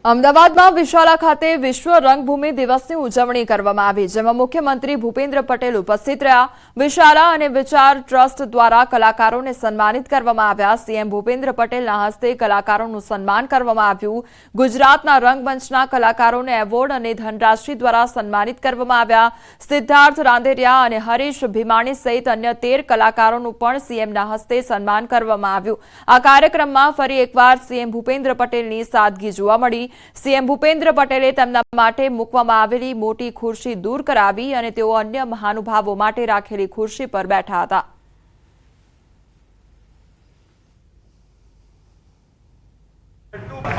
અમદાવાદમાં વિશાલા ખાતે વિશ્વ રંગભૂમિ દિવસની ઉજવણી કરવામાં આવી, જેમાં મુખ્યમંત્રી ભૂપેન્દ્ર પટેલ ઉપસ્થિત રહ્યા। વિશાલા અને વિચાર ટ્રસ્ટ દ્વારા કલાકારોને સન્માનિત કરવામાં આવ્યા। સીએમ ભૂપેન્દ્ર પટેલના હસ્તે કલાકારોનું સન્માન કરવામાં આવ્યું। ગુજરાતના રંગમંચના કલાકારોને એવોર્ડ અને ધનરાશિ દ્વારા સન્માનિત કરવામાં આવ્યા। સિદ્ધાર્થ રાંદેરિયા અને હરીશ ભીમાણી સહિત અન્ય 13 કલાકારોનું પણ સીએમના હસ્તે સન્માન કરવામાં આવ્યું। આ કાર્યક્રમમાં ફરી એકવાર સીએમ ભૂપેન્દ્ર પટેલની સાદગી જોવા મળી। સીએમ ભૂપેન્દ્ર પટેલે તેમના માટે મૂકવામાં આવેલી મોટી ખુરશી દૂર કરાવી અને તેઓ અન્ય મહાનુભાવો માટે રાખેલી ખુરશી પર બેઠા હતા।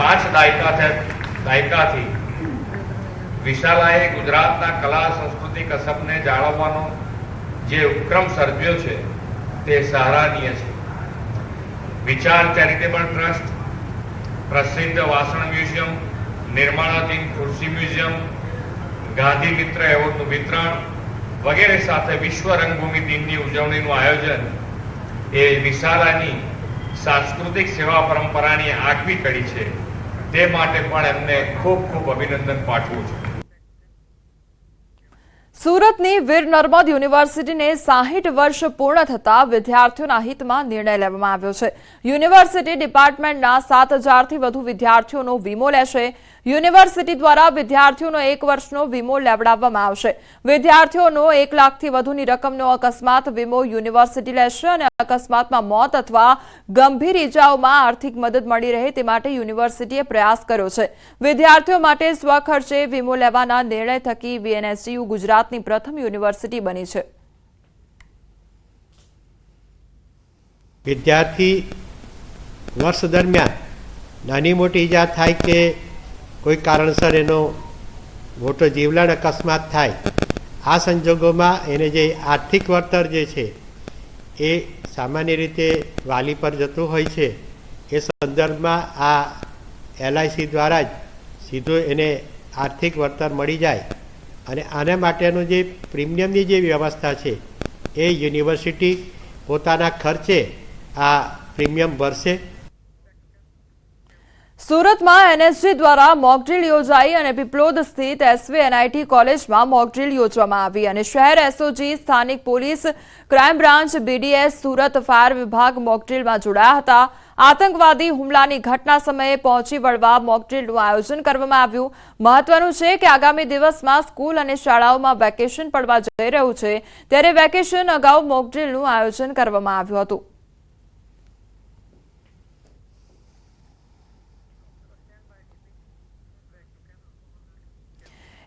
5 દાયકાથી વિશાલાએ ગુજરાતના કલા સંસ્કૃતિ કસબને જાળવવાનો જે ઉપક્રમ સર્જ્યો છે તે સરાહનીય છે। વિચાર ચેરિટેબલ ટ્રસ્ટ, પ્રસિદ્ધ વાસણ મ્યુઝિયમ, નિર્માણાધીન ખુરશી મ્યુઝિયમ, ગાંધી મિત્ર એવોર્ડનું વિતરણ વગેરે સાથે વિશ્વ રંગભૂમિ દિનની ઉજવણીનું આયોજન એ વિશાલાની સાંસ્કૃતિક સેવા પરંપરાની આગવી કડી છે। તે માટે પણ એમને ખૂબ ખૂબ અભિનંદન પાઠવું છું। સુરતની વીર નર્મદ યુનિવર્સિટીને 60 વર્ષ પૂર્ણ થતા વિદ્યાર્થીઓના હિતમાં નિર્ણય લેવામાં આવ્યો છે। યુનિવર્સિટી ડિપાર્ટમેન્ટના 7000થી વધુ વિદ્યાર્થીઓનો વીમો લેશે। યુનિવર્સિટી દ્વારા વિદ્યાર્થીઓનો 1 વર્ષનો વીમો લેવડાવવામાં આવશે। વિદ્યાર્થીઓનો 1 લાખથી વધુની રકમનો અકસ્માત વીમો યુનિવર્સિટી લેશે અને અકસ્માતમાં મોત અથવા ગંભીર ઇજાઓમાં આર્થિક મદદ મળી રહે તે માટે યુનિવર્સિટીએ પ્રયાસ કર્યો છે। વિદ્યાર્થીઓ માટે સ્વખર્ચે વીમો લેવાના નિર્ણય થકી વીએનએસયુ ગુજરાતની પ્રથમ યુનિવર્સિટી બની છે। વિદ્યાર્થી વર્ષ દરમિયાન નાની મોટી ઈજા થાય કે કોઈ કારણસર એનો મોટો જીવલેણ અકસ્માત થાય, આ સંજોગોમાં એને જે આર્થિક વળતર જે છે એ સામાન્ય રીતે વાલી પર જતું હોય છે। એ સંદર્ભમાં આ એલઆઈસી દ્વારા જ સીધું એને આર્થિક વળતર મળી જાય અને આના માટેનું જે પ્રીમિયમની જે વ્યવસ્થા છે એ યુનિવર્સિટી પોતાના ખર્ચે આ પ્રીમિયમ ભરશે। સુરતમાં એનએસજી દ્વારા મોકડ્રીલ યોજાઈ અને પીપલોદ સ્થિત એસવીએનઆઈટી કોલેજમાં મોકડ્રીલ યોજવામાં આવી અને શહેર એસઓજી, સ્થાનિક police, crime branch, BDS, Surat fire વિભાગ મોકડ્રીલમાં જોડાયા હતા। આતંકવાદી હુમલાની ઘટના સમયે પહોંચી વળવા મોકડ્રીલનું આયોજન કરવામાં આવ્યું। મહત્વનું છે કે આગામી દિવસમાં સ્કૂલ અને શાળાઓમાં વેકેશન પડવા જઈ રહ્યું છે, ત્યારે વેકેશન અગાઉ મોકડ્રીલનું આયોજન કરવામાં આવ્યું હતું।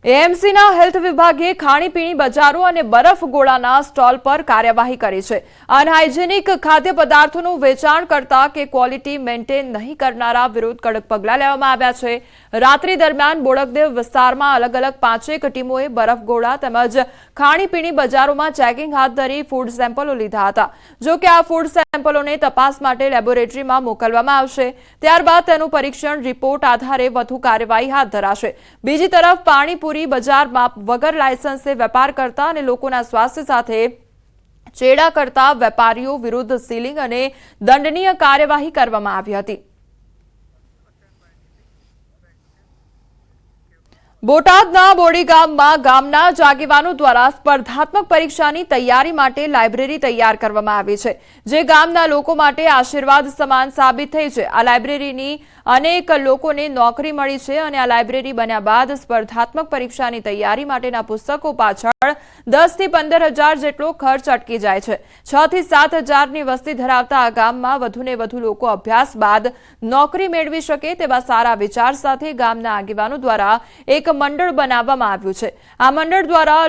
એએમસીના હેલ્થ વિભાગે ખાણીપીણી બજારો અને બરફ ગોળાના સ્ટોલ પર કાર્યવાહી કરી છે। અનહાઇજેનિક ખાદ્ય પદાર્થોનું વેચાણ કરતા કે ક્વોલિટી મેન્ટેન નહીં કરનારા વિરુદ્ધ કડક પગલાં લેવામાં આવ્યા છે। રાત્રિ દરમિયાન બોડકદેવ વિસ્તારમાં અલગ અલગ 5 ટીમોએ બરફ ગોળા તેમજ ખાણીપીણી બજારોમાં ચેકિંગ હાથ ધરી ફૂડ સેમ્પલો લીધા હતા। જો કે આ ફૂડ સેમ્પલોને તપાસ માટે લેબોરેટરીમાં મોકલવામાં આવશે, ત્યારબાદ તેનું પરીક્ષણ રિપોર્ટ આધારે વધુ કાર્યવાહી હાથ ધરાશે। બીજી તરફ પાણીપુરી બજારમાં વગર લાયસન્સે વેપાર કરતા અને લોકોના સ્વાસ્થ્ય સાથે ચેડા કરતા વેપારીઓ વિરુદ્ધ સીલિંગ અને દંડનીય કાર્યવાહી કરવામાં આવી હતી। બોટાદના બોડી ગામમાં ગામના જ આગેવાનો દ્વારા સ્પર્ધાત્મક પરીક્ષાની તૈયારી માટે લાઇબ્રેરી તૈયાર કરવામાં આવી છે, જે ગામના લોકો માટે આશીર્વાદ સમાન સાબિત થઈ છે। આ લાઇબ્રેરીની અનેક લોકોને નોકરી મળી છે અને આ લાઇબ્રેરી બન્યા બાદ સ્પર્ધાત્મક પરીક્ષાની તૈયારી માટેના પુસ્તકો પાછળ 10 થી 15 હજાર જેટલો ખર્ચ અટકી જાય છે। 6 થી 7 હજારની વસ્તી ધરાવતા આ ગામમાં વધુને વધુ લોકો અભ્યાસ બાદ નોકરી મેળવી શકે તેવા સારા વિચાર સાથે ગામના આગેવાનો દ્વારા એક મંડળ બનાવવામાં આવ્યું છે। આ મંડળ દ્વારા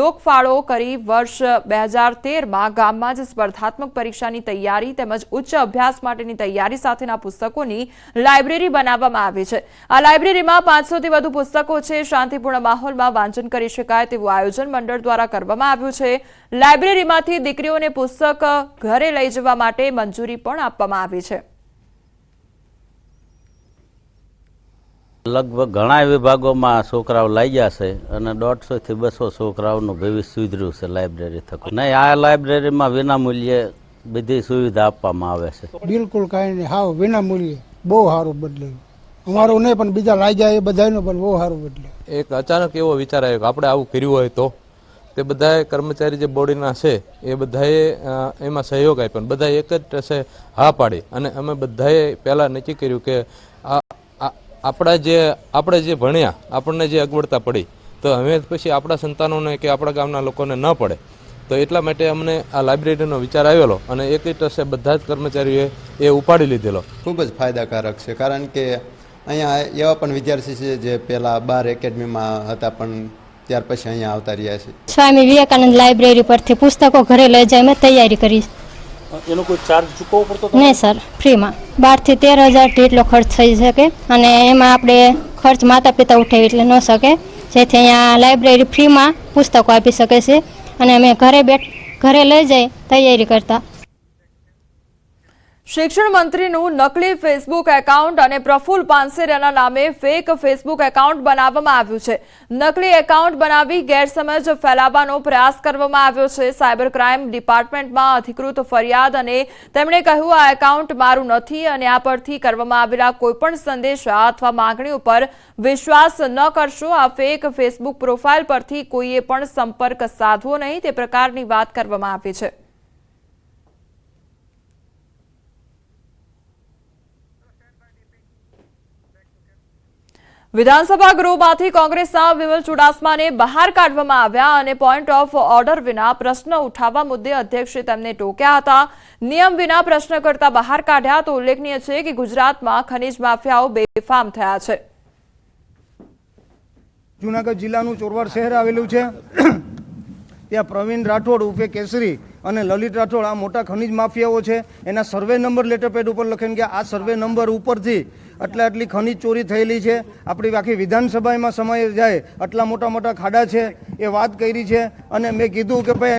લોકફાળો કરી વર્ષ 2013માં ગામમાં જ સ્પર્ધાત્મક પરીક્ષાની તૈયારી તેમજ ઉચ્ચ અભ્યાસ માટેની તૈયારી સાથેના પુસ્તકોની લાઇબ્રેરી બનાવવામાં આવી છે। આ લાઇબ્રેરીમાં 500 થી વધુ પુસ્તકો છે। શાંતિપૂર્ણ માહોલમાં વાંચન કરી શકાય તેવું આયોજન મંડળ દ્વારા કરવામાં આવ્યું છે। લાઇબ્રેરીમાંથી દીકરીઓને પુસ્તક ઘરે લઈ જવા માટે મંજૂરી પણ આપવામાં આવી છે। લગભગ ઘણા વિભાગોમાં છોકરાઓ લઈ જશે અને 150 થી 200 છોકરાઓનું ભવિષ્ય સુધર્યું છે લાઇબ્રેરી થકી। નહીં, આ લાઇબ્રેરીમાં વિનામૂલ્યે બધી સુવિધા આપવામાં આવે છે। બિલકુલ કાંઈ નહીં, હાવ વિનામૂલ્યે બહુ સારું બદલાયું। અમારો નહીં પણ બીજા લાગ્યા એ બધાનો પણ બહુ સારું એટલે એક અચાનક એવો વિચાર આવ્યો કે આપણે આવું કર્યું હોય તો તે બધાએ કર્મચારી જે બોડીના છે એ બધાએ એમાં સહયોગ આપ્યો અને બધાએ એક જ ટસે હા પાડી અને અમે બધાએ પહેલાં નક્કી કર્યું કે આપણે જે ભણ્યા આપણને જે અગવડતા પડી તો હવે પછી આપણા સંતાનોને કે આપણા ગામના લોકોને ન પડે તો એટલા માટે અમને આ લાઇબ્રેરીનો વિચાર આવેલો અને એક જ ટસે બધા જ કર્મચારીઓએ એ ઉપાડી લીધેલો. ખૂબ જ ફાયદાકારક છે કારણ કે અહીંયા એવા પણ વિદ્યાર્થી છે જે પહેલાં 12 એકેડમીમાં હતા પણ ત્યાર પછી અહીંયા આવતા રહ્યા છે. સ્વામી વિવેકાનંદ લાઇબ્રેરી પરથી પુસ્તકો ઘરે લઈ જાય મેં તૈયારી કરી. એનો કોઈ ચાર્જ ચૂકવવો પડતો? નહીં સર, ફ્રીમાં 12 થી 13,000 જેટલો ખર્ચ થઈ શકે અને એમાં આપણે ખર્ચ માતા પિતા ઉઠાવી એટલે ન શકે, જેથી અહીંયા લાઇબ્રેરી ફ્રીમાં પુસ્તકો આપી શકે છે અને અમે ઘરે લઈ જઈ તૈયારી કરતા. શિક્ષણ મંત્રીનું નકલી ફેસબુક એકાઉન્ટ અને પ્રફુલ્લ પાનસેરિયાના નામે ફેક ફેસબુક એકાઉન્ટ બનાવવામાં આવ્યું છે. નકલી એકાઉન્ટ બનાવી ગેરસમજ ફેલાવવાનો પ્રયાસ કરવામાં આવ્યો છે. સાયબર ક્રાઇમ ડિપાર્ટમેન્ટમાં અધિકૃત ફરિયાદ અને તેમણે કહ્યું આ એકાઉન્ટ મારું નથી અને આ પરથી કરવામાં આવેલા કોઈપણ સંદેશા અથવા માંગણી ઉપર વિશ્વાસ ન કરશો. આ ફેક ફેસબુક પ્રોફાઇલ પરથી કોઈએ પણ સંપર્ક સાધવો નહીં તે પ્રકારની વાત કરવામાં આવી છે. વિધાનસભા ગૃહમાંથી કોંગ્રેસના વિમલ ચુડાસમાને બહાર કાઢવામાં આવ્યા અને પોઈન્ટ ઓફ ઓર્ડર વિના પ્રશ્ન ઉઠાવવા મુદ્દે અધ્યક્ષે તેમને ટોક્યા હતા. નિયમ વિના પ્રશ્ન કરતા બહાર કાઢ્યા તો ઉલ્લેખનીય છે કે ગુજરાતમાં ખનીજ માફિયાઓ બેફામ થયા છે. જુનાગઢ જિલ્લાનું ચોરવાડ શહેર આવેલું છે. ત્યાં પ્રવીણ રાઠોડ ઉર્ફે કેસરી અને લલિત રાઠોડ આ મોટા ખનીજ માફિયાઓ છે. એના સર્વે નંબર લેટર પેડ ઉપર લખેલું કે આ સર્વે નંબર ઉપરથી આટલી ખનીજ ચોરી થયેલી છે. આપણી આખી વિધાનસભામાં સમય જાય આટલા મોટા મોટા ખાડા છે એ વાત કરી છે અને મેં કીધું કે ભાઈ